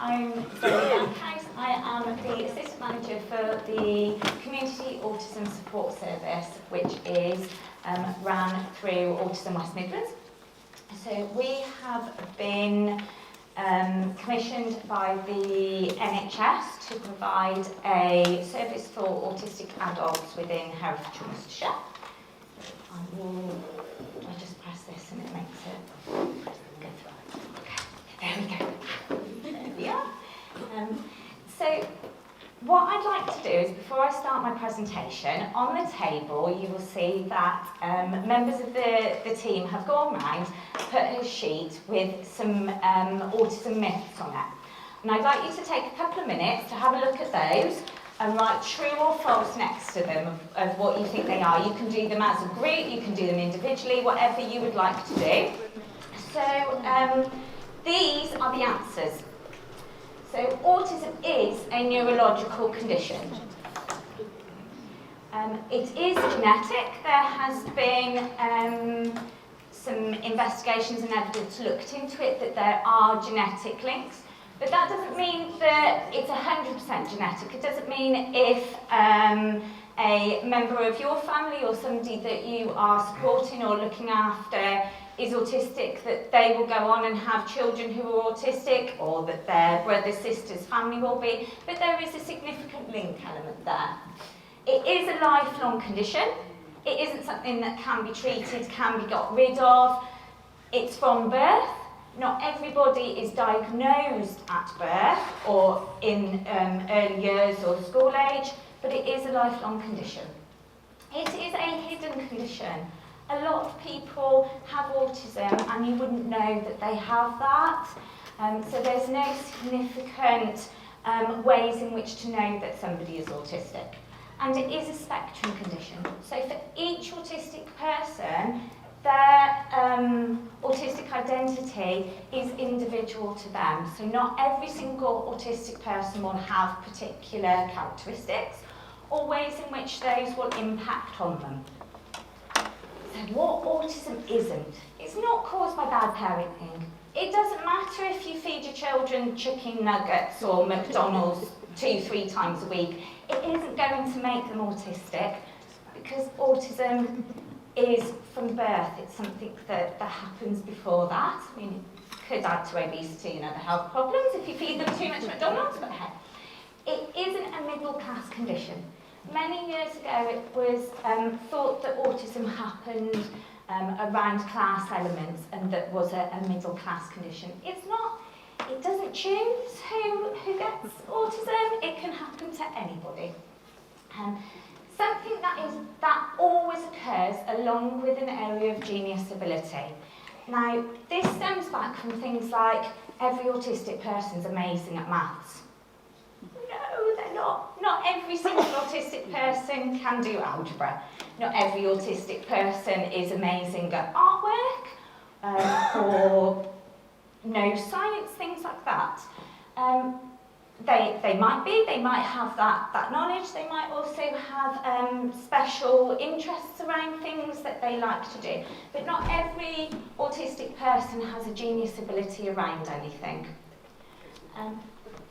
I'm Zoe House. I am the Assistant Manager for the Community Autism Support Service, which is ran through Autism West Midlands. So we have been commissioned by the NHS to provide a service for autistic adults within Herefordshire and Worcestershire. I just press this and it makes it go through. Okay, there we go. There we are. So what I'd like to do is, before I start my presentation, on the table you will see that members of the team have gone round, put a sheet with some autism myths on it. And I'd like you to take a couple of minutes to have a look at those and write true or false next to them of what you think they are. You can do them as a group, you can do them individually, whatever you would like to do. So these are the answers. So autism is a neurological condition. It is genetic. There has been some investigations and evidence looked into it that there are genetic links. But that doesn't mean that it's 100% genetic. It doesn't mean if a member of your family or somebody that you are supporting or looking after is autistic, that they will go on and have children who are autistic, or that their brother, sister's family will be. But there is a significant link element there. It is a lifelong condition. It isn't something that can be treated, can be got rid of. It's from birth. Not everybody is diagnosed at birth or in early years or school age, but it is a lifelong condition. It is a hidden condition. A lot of people have autism and you wouldn't know that they have that. So there's no significant ways in which to know that somebody is autistic. And it is a spectrum condition. So for each autistic person, their autistic identity is individual to them. So not every single autistic person will have particular characteristics or ways in which those will impact on them. So what autism isn't, it's not caused by bad parenting. It doesn't matter if you feed your children chicken nuggets or McDonald's 2-3 times a week. It isn't going to make them autistic, because autism is from birth. It's something that happens before that. I mean, it could add to obesity and other health problems if you feed them too much McDonald's, but hey, it isn't a middle class condition. Many years ago it was thought that autism happened around class elements and that was a middle class condition. It's not. It doesn't choose who gets autism. It can happen to anybody. Something that always occurs along with an area of genius ability. Now, this stems back from things like every autistic person's amazing at maths. No, they're not. Not every single autistic person can do algebra. Not every autistic person is amazing at artwork or no science, things like that. They might have that knowledge. They might also have special interests around things that they like to do. But not every autistic person has a genius ability around anything.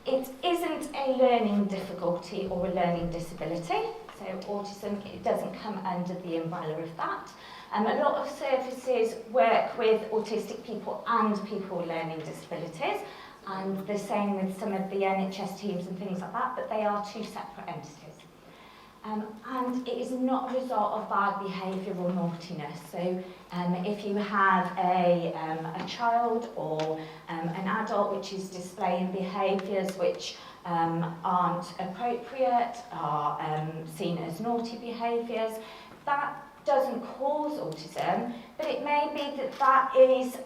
It isn't a learning difficulty or a learning disability. So autism, it doesn't come under the umbrella of that. A lot of services work with autistic people and people with learning disabilities. And the same with some of the NHS teams and things like that, but they are two separate entities. And it is not a result of bad behaviour or naughtiness. So if you have a child or an adult which is displaying behaviours which aren't appropriate, are seen as naughty behaviours, that doesn't cause autism, but it may be that is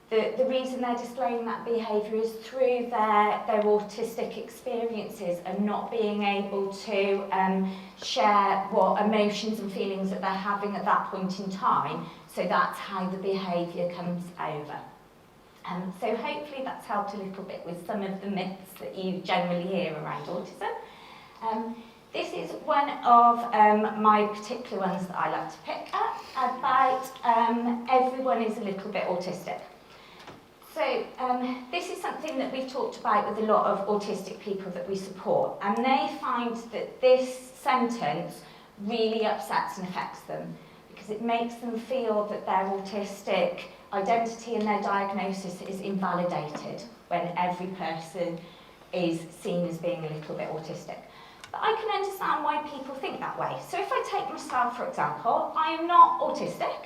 the reason they're displaying that behaviour is through their autistic experiences and not being able to share what emotions and feelings that they're having at that point in time. So that's how the behaviour comes over. So hopefully that's helped a little bit with some of the myths that you generally hear around autism. This is one of my particular ones that I like to pick up about everyone is a little bit autistic. So this is something that we've talked about with a lot of autistic people that we support, and they find that this sentence really upsets and affects them because it makes them feel that their autistic identity and their diagnosis is invalidated when every person is seen as being a little bit autistic. But I can understand why people think that way. So if I take myself, for example, I am not autistic,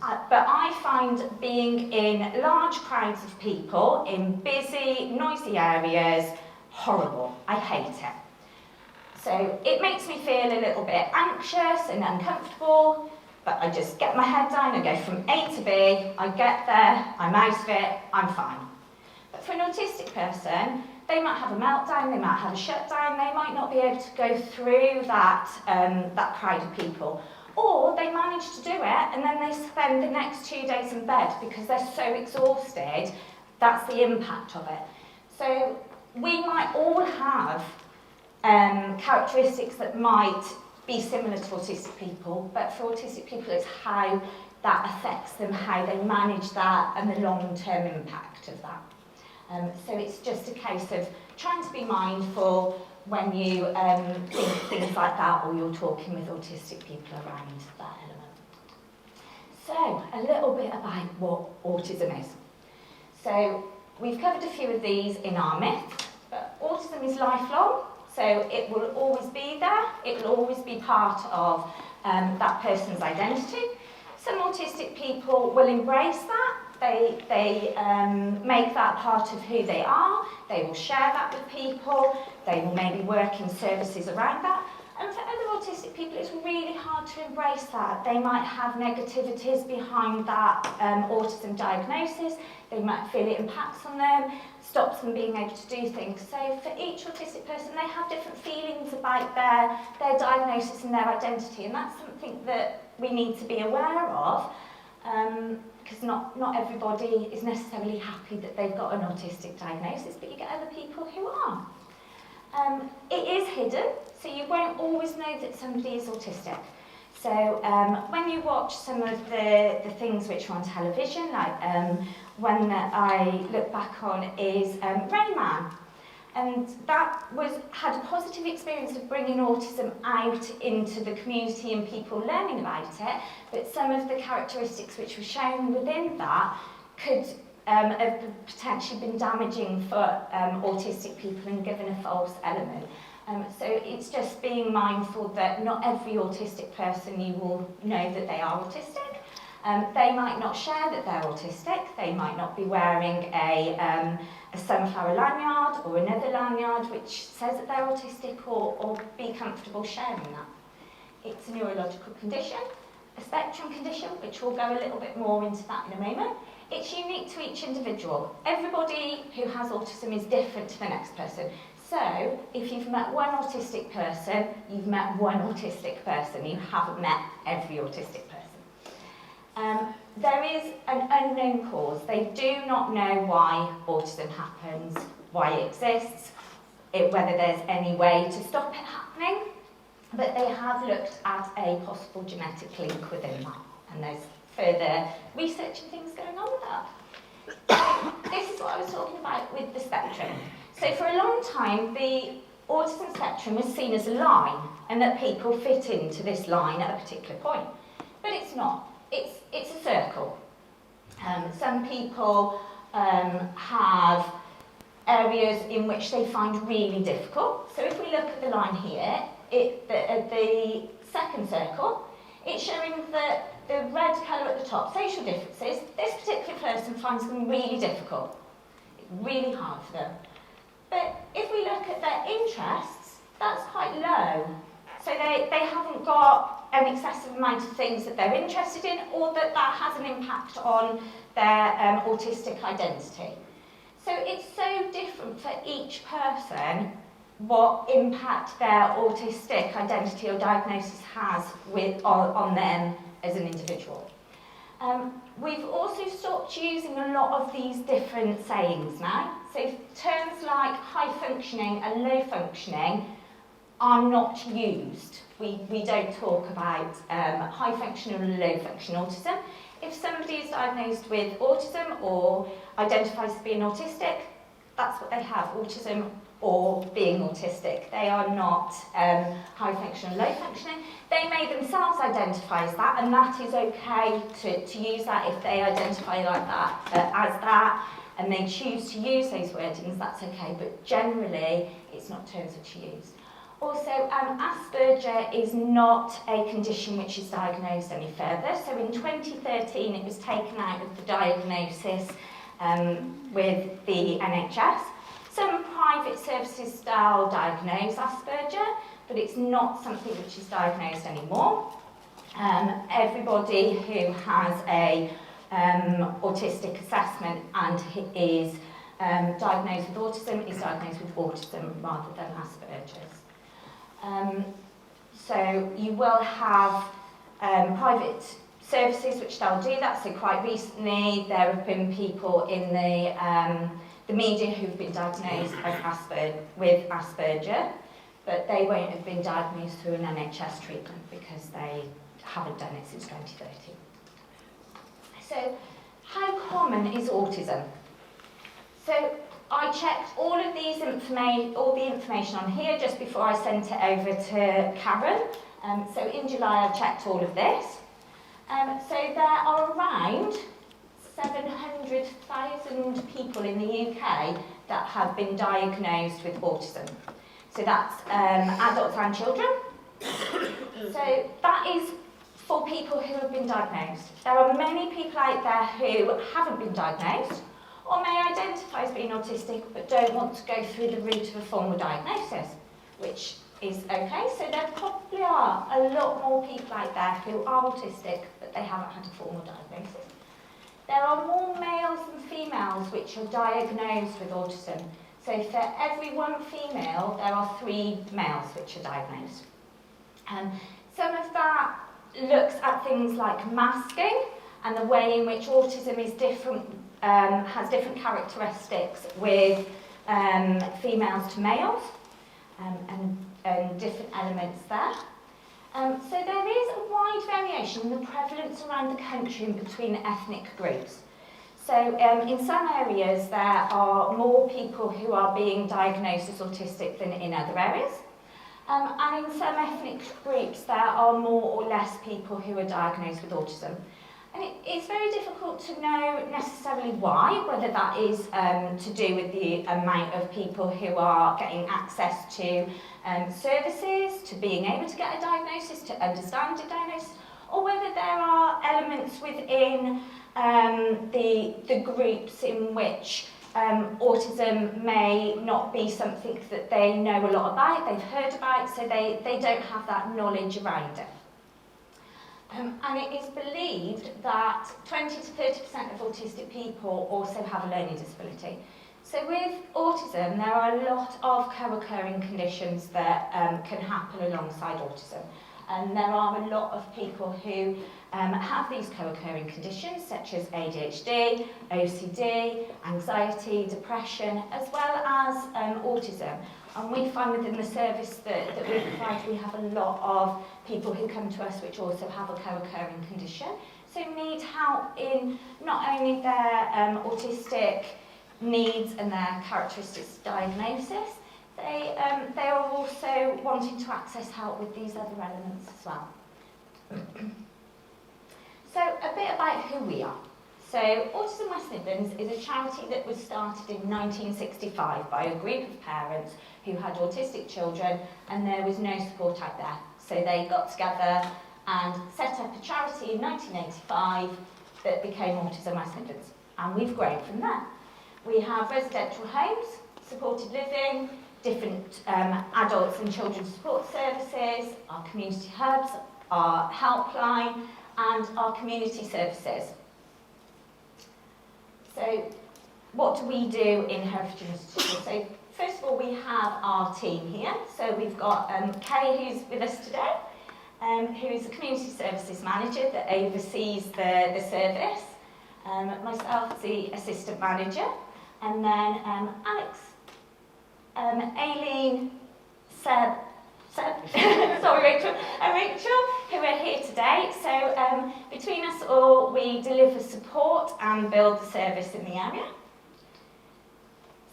but I find being in large crowds of people, in busy, noisy areas, horrible. I hate it. So it makes me feel a little bit anxious and uncomfortable, but I just get my head down, I go from A to B, I get there, I'm out of it, I'm fine. But for an autistic person, they might have a meltdown, they might have a shutdown, they might not be able to go through that, that crowd of people. Or they manage to do it and then they spend the next 2 days in bed because they're so exhausted. That's the impact of it. So we might all have characteristics that might be similar to autistic people, but for autistic people it's how that affects them, how they manage that and the long-term impact of that. So it's just a case of trying to be mindful when you think things like that or you're talking with autistic people around that element. So, a little bit about what autism is. So, we've covered a few of these in our myths, but autism is lifelong, so it will always be there, it will always be part of that person's identity. Some autistic people will embrace that. They make that part of who they are, they will share that with people, they will maybe work in services around that. And for other autistic people, it's really hard to embrace that. They might have negativities behind that autism diagnosis, they might feel it impacts on them, stops them being able to do things. So for each autistic person, they have different feelings about their diagnosis and their identity, and that's something that we need to be aware of. Because not everybody is necessarily happy that they've got an autistic diagnosis, but you get other people who are. It is hidden, so you won't always know that somebody is autistic. So when you watch some of the things which are on television, like one that I look back on is Rain Man. And that had a positive experience of bringing autism out into the community and people learning about it, but some of the characteristics which were shown within that could have potentially been damaging for autistic people and given a false element. So it's just being mindful that not every autistic person you will know that they are autistic. They might not share that they're autistic, they might not be wearing a sunflower lanyard or another lanyard which says that they're autistic or be comfortable sharing that. It's a neurological condition, a spectrum condition, which we'll go a little bit more into that in a moment. It's unique to each individual. Everybody who has autism is different to the next person. So, if you've met one autistic person, you've met one autistic person. You haven't met every autistic person. There is an unknown cause. They do not know why autism happens, why it exists, whether there's any way to stop it happening, but they have looked at a possible genetic link within that, and there's further research and things going on with that. So this is what I was talking about with the spectrum. So for a long time, the autism spectrum was seen as a line, and that people fit into this line at a particular point. But it's not. It's a circle. Some people have areas in which they find really difficult. So if we look at the line here, the second circle, it's showing that the red colour at the top, social differences, this particular person finds them really difficult. It's really hard for them. But if we look at their interests, that's quite low. So they haven't got an excessive amount of things that they're interested in, or that has an impact on their autistic identity. So it's so different for each person what impact their autistic identity or diagnosis has on them as an individual. We've also stopped using a lot of these different sayings now. So terms like high functioning and low functioning are not used. We don't talk about high functional and low functional autism. If somebody is diagnosed with autism or identifies as being autistic, that's what they have, autism or being autistic. They are not high functioning, low functioning. They may themselves identify as that, and that is okay to use that if they identify like that, as that, and they choose to use those wordings, that's okay, but generally it's not terms which are used. Also, Asperger is not a condition which is diagnosed any further. So in 2013 it was taken out of the diagnosis with the NHS. Some private services still diagnose Asperger, but it's not something which is diagnosed anymore. Everybody who has a autistic assessment and is diagnosed with autism is diagnosed with autism rather than Asperger's. So you will have private services which they'll do that. So quite recently there have been people in the media who've been diagnosed as with Asperger, but they won't have been diagnosed through an NHS treatment because they haven't done it since 2013. So how common is autism? So I checked all of these all the information on here just before I sent it over to Karen. So in July I checked all of this. So there are around 700,000 people in the UK that have been diagnosed with autism. So that's adults and children. So that is for people who have been diagnosed. There are many people out there who haven't been diagnosed or may identify as being autistic but don't want to go through the route of a formal diagnosis, which is okay. So there probably are a lot more people out there who are autistic but they haven't had a formal diagnosis. There are more males than females which are diagnosed with autism. So for every one female, there are 3 males which are diagnosed. Some of that looks at things like masking and the way in which autism is different, has different characteristics with females to males, and different elements there. So there is a wide variation in the prevalence around the country and between ethnic groups. So in some areas there are more people who are being diagnosed as autistic than in other areas. And in some ethnic groups there are more or less people who are diagnosed with autism. And it's very difficult to know necessarily why, whether that is to do with the amount of people who are getting access to services, to being able to get a diagnosis, to understand a diagnosis, or whether there are elements within the groups in which autism may not be something that they know a lot about, they've heard about, so they don't have that knowledge around it. And it is believed that 20 to 30% of autistic people also have a learning disability. So with autism, there are a lot of co-occurring conditions that can happen alongside autism. And there are a lot of people who have these co-occurring conditions, such as ADHD, OCD, anxiety, depression, as well as autism. And we find within the service that we provide, we have a lot of people who come to us which also have a co-occurring condition. So need help in not only their autistic needs and their characteristics diagnosis, they are also wanting to access help with these other elements as well. So a bit about who we are. So Autism West Midlands is a charity that was started in 1965 by a group of parents who had autistic children and there was no support out there. So they got together and set up a charity in 1985 that became Autism West Midlands. And we've grown from there. We have residential homes, supported living, different adults and children's support services, our community hubs, our helpline, and our community services. So what do we do in Herefordshire Institute? So first of all, we have our team here. So we've got Kay, who's with us today, who is a community services manager that oversees the service. Myself, the assistant manager, and then Alex, Aileen, Seb, So, sorry Rachel, and Rachel, who are here today. So between us all, we deliver support and build the service in the area.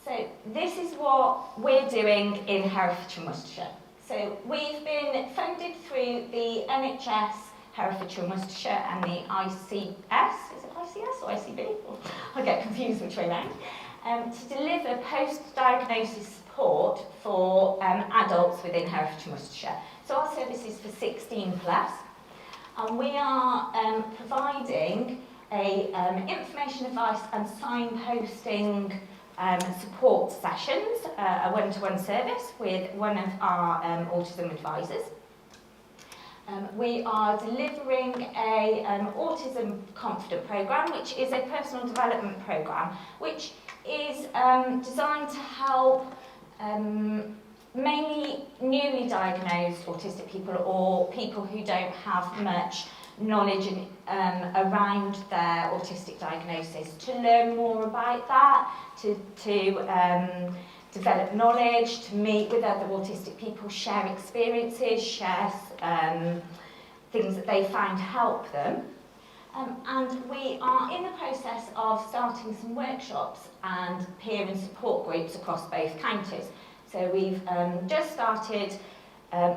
So this is what we're doing in Herefordshire and Worcestershire. So we've been funded through the NHS, Herefordshire and Worcestershire, and the ICS, is it ICS or ICB? I get confused which way round, to deliver post-diagnosis support for adults within Herefordshire and Worcestershire. So our service is for 16 plus, and we are providing a information, advice and signposting support sessions, a one-to-one service with one of our autism advisors. We are delivering a Autism Confident programme, which is a personal development programme, which is designed to help mainly newly diagnosed autistic people or people who don't have much knowledge around their autistic diagnosis, to learn more about that, to develop knowledge, to meet with other autistic people, share experiences, share things that they find help them. And we are in the process of starting some workshops and peer and support groups across both counties. So we've just started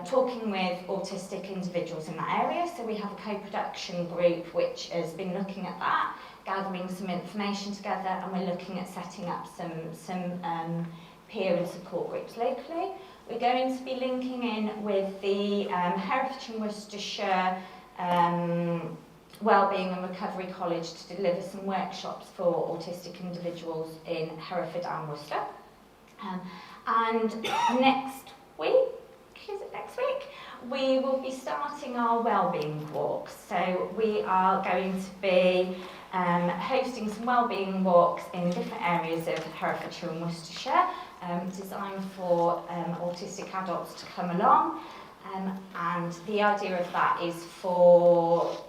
talking with autistic individuals in that area. So we have a co-production group which has been looking at that, gathering some information together, and we're looking at setting up some peer and support groups locally. We're going to be linking in with the Herefordshire and Worcestershire Wellbeing and Recovery College to deliver some workshops for autistic individuals in Hereford and Worcester. And next week, we will be starting our wellbeing walks. So we are going to be hosting some wellbeing walks in different areas of Herefordshire and Worcestershire, designed for autistic adults to come along. And the idea of that is for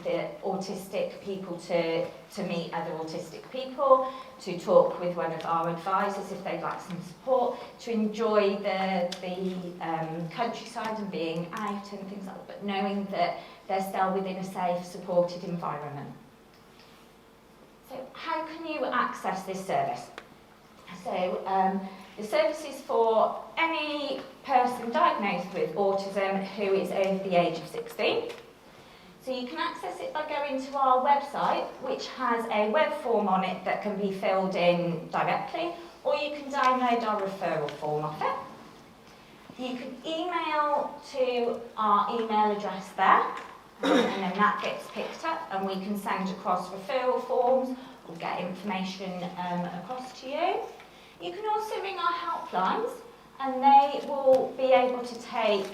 the autistic people to meet other autistic people, to talk with one of our advisors if they'd like some support, to enjoy the countryside and being out and things like that, but knowing that they're still within a safe, supported environment. So how can you access this service? So the service is for any person diagnosed with autism who is over the age of 16. So you can access it by going to our website, which has a web form on it that can be filled in directly, or you can download our referral form off it. You can email to our email address there, and then that gets picked up, and we can send across referral forms or get information across to you. You can also ring our helplines, and they will be able to take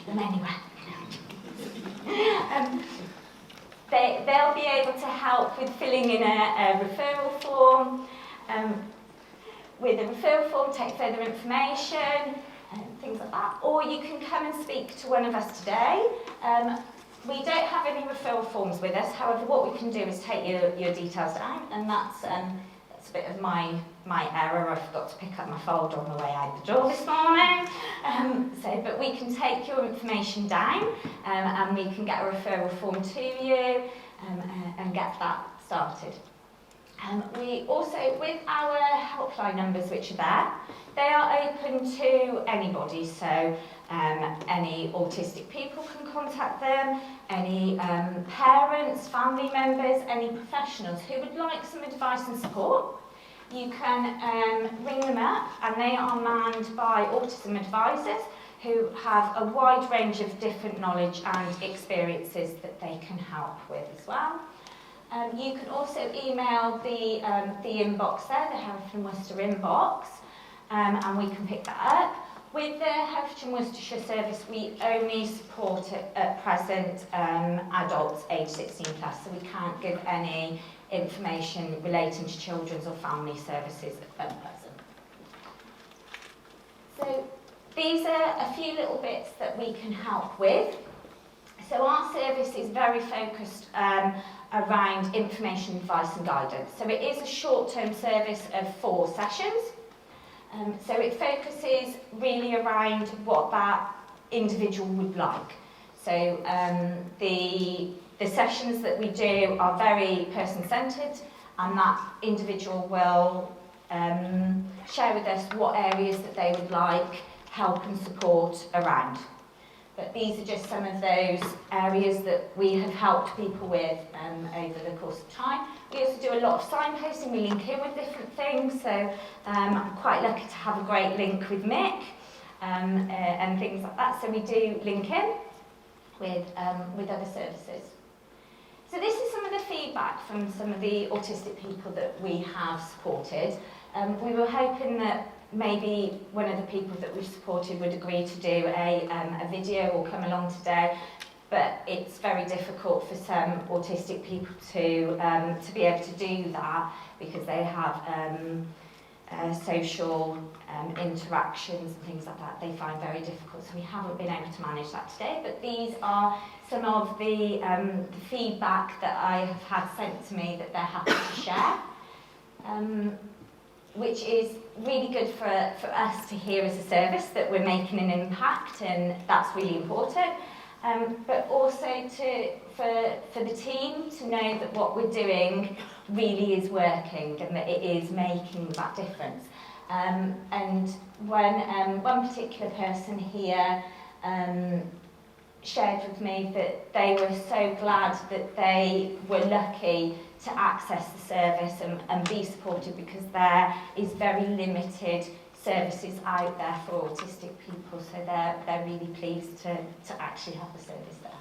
them anywhere. They'll be able to help with filling in a referral form. With a referral form, take further information and things like that. Or you can come and speak to one of us today. We don't have any referral forms with us. However, what we can do is take your details down, and that's a bit of my error. I forgot to pick up my folder on the way out the door this morning. But we can take your information down, and we can get a referral form to you and get that started. We also, with our helpline numbers which are there, they are open to anybody. So any autistic people can contact them, any parents, family members, any professionals who would like some advice and support. You can ring them up, and they are manned by autism advisors who have a wide range of different knowledge and experiences that they can help with as well. You can also email the inbox there, the Hereford and Worcester inbox, and we can pick that up. With the Hereford and Worcestershire service, we only support at present adults aged 16 plus, so we can't give any information relating to children's or family services at present. So these are a few little bits that we can help with. So our service is very very focused around information, advice and guidance. So it is a short-term service of 4 sessions. So it focuses really around what that individual would like. So the sessions that we do are very person-centred, and that individual will share with us what areas that they would like help and support around. But these are just some of those areas that we have helped people with over the course of time. We also do a lot of signposting. We link in with different things. So I'm quite lucky to have a great link with Mick and things like that. So we do link in with other services. So this is some of the feedback from some of the autistic people that we have supported. We were hoping that maybe one of the people that we've supported would agree to do a video or come along today, but it's very difficult for some autistic people to be able to do that because they have social interactions and things like that they find very difficult, so we haven't been able to manage that today. But these are some of the feedback that I have had sent to me that they're happy to share, which is really good for us to hear as a service that we're making an impact, and that's really important. But also for the team to know that what we're doing really is working and that it is making that difference. And one particular person here shared with me that they were so glad that they were lucky to access the service and be supported, because there is very limited services out there for autistic people, so they're really pleased to actually have the service there.